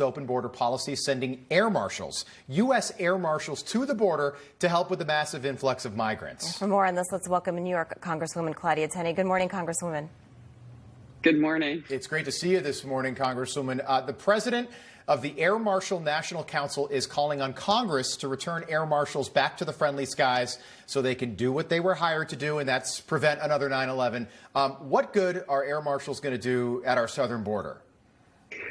open border policy, sending air marshals, U.S. air marshals to the border to help with the massive influx of migrants. For more on this, let's welcome New York Congresswoman Tenney. Good morning, Congresswoman. Good morning. It's great to see you this morning, Congresswoman. The president of the Air Marshal National Council is calling on Congress to return air marshals back to the friendly skies so they can do what they were hired to do, and that's prevent another 9/11. What good are air marshals going to do at our southern border?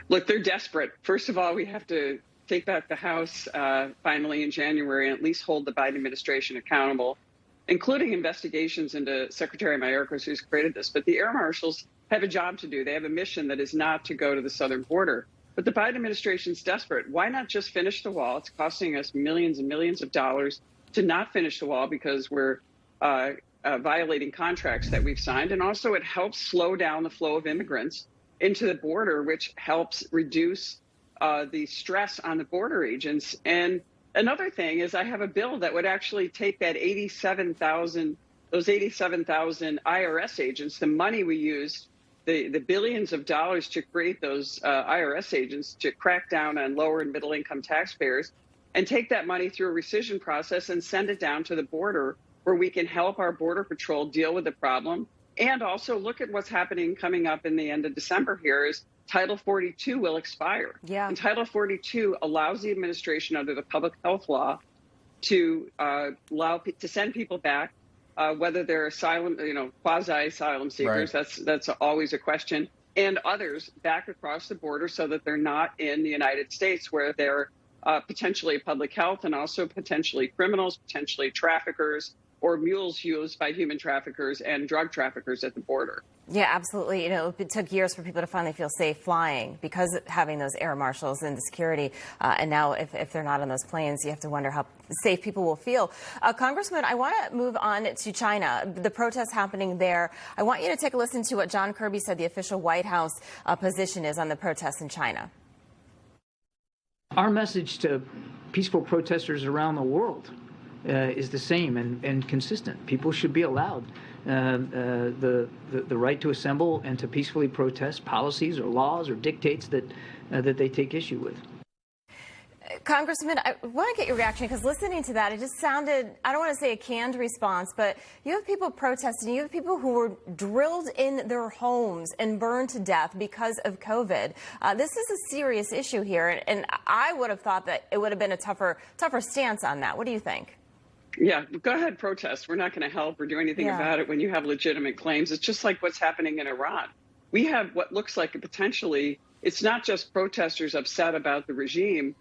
Look, they're desperate. First of all, we have to take back the House finally in January and at least hold the Biden administration accountable, including investigations into Secretary Mayorkas, who's created this. But the air marshals have a job to do. They have a mission that is not to go to the southern border. But the Biden administration's desperate. Why not just finish the wall? It's costing us millions and millions of dollars to not finish the wall because we're violating contracts that we've signed. And also it helps slow down the flow of immigrants into the border, which helps reduce the stress on the border agents. And another thing is I have a bill that would actually take that 87,000 IRS agents, the money we used, the billions of dollars to create those IRS agents to crack down on lower and middle income taxpayers, and take that money through a rescission process and send it down to the border where we can help our Border Patrol deal with the problem. And also look at what's happening coming up in the end of December here is Title 42 will expire. Yeah. And Title 42 allows the administration under the public health law to send people back, whether they're asylum, quasi-asylum seekers. Right. That's always a question, and others back across the border so that they're not in the United States where they're potentially public health and also potentially criminals, potentially traffickers, or mules used by human traffickers and drug traffickers at the border. Yeah, absolutely. It took years for people to finally feel safe flying because of having those air marshals and the security. And now if they're not on those planes, you have to wonder how safe people will feel. Congressman, I want to move on to China. The protests happening there. I want you to take a listen to what John Kirby said the official White House position is on the protests in China. Our message to peaceful protesters around the world is the same and consistent. People should be allowed the right to assemble and to peacefully protest policies or laws or dictates that they take issue with. Congressman, I want to get your reaction because listening to that, it just sounded, I don't want to say a canned response, but you have people protesting. You have people who were drilled in their homes and burned to death because of COVID. This is a serious issue here, and I would have thought that it would have been a tougher stance on that. What do you think? Yeah, go ahead, protest. We're not going to help or do anything about it when you have legitimate claims. It's just like what's happening in Iran. We have what looks like potentially, it's not just protesters upset about the regime.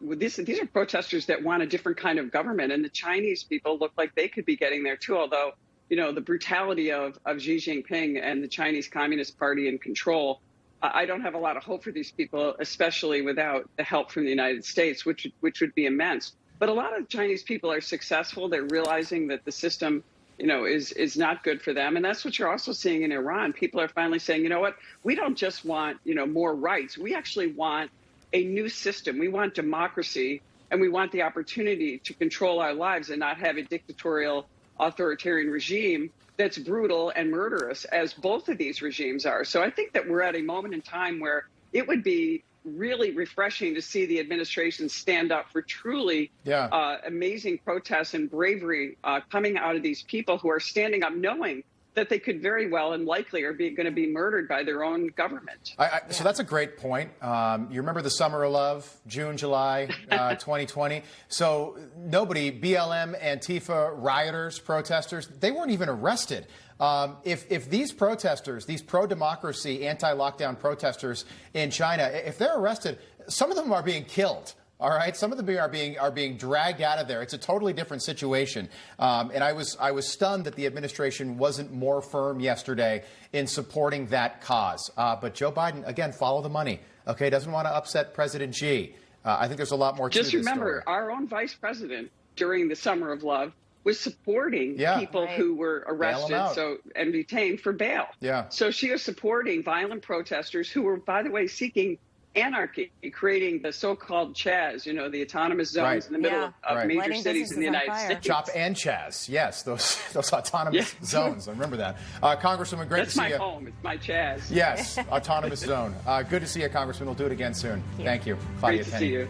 These are protesters that want a different kind of government, and the Chinese people look like they could be getting there too, although, the brutality of Xi Jinping and the Chinese Communist Party in control, I don't have a lot of hope for these people, especially without the help from the United States, which would be immense. But a lot of Chinese people are successful. They're realizing that the system, is not good for them. And that's what you're also seeing in Iran. People are finally saying, you know what, we don't just want, more rights. We actually want a new system. We want democracy, and we want the opportunity to control our lives and not have a dictatorial, authoritarian regime that's brutal and murderous, as both of these regimes are. So I think that we're at a moment in time where it would be really refreshing to see the administration stand up for truly amazing protests and bravery coming out of these people who are standing up knowing that they could very well and likely are going to be murdered by their own government. So that's a great point. You remember the Summer of Love, June, July 2020? So nobody, BLM, Antifa, rioters, protesters, they weren't even arrested. If these protesters, these pro-democracy, anti-lockdown protesters in China, if they're arrested, some of them are being killed. All right, some of them are being dragged out of there. It's a totally different situation, and I was stunned that the administration wasn't more firm yesterday in supporting that cause. But Joe Biden, again, follow the money. Okay, doesn't want to upset President Xi. I think there's a lot more to this story. Just remember, our own vice president during the Summer of Love was supporting people who were arrested and detained for bail. Yeah. So she was supporting violent protesters who were, by the way, seeking anarchy, creating the so-called Chaz, the autonomous zones in the middle of major Lighting cities in the businesses on United fire. States. Chop and Chaz, yes, those autonomous zones. I remember that. Congresswoman, great That's to see you. my home. It's my Chaz. Yes, autonomous zone. Good to see you, Congressman. We'll do it again soon. Thank you. Great to see you.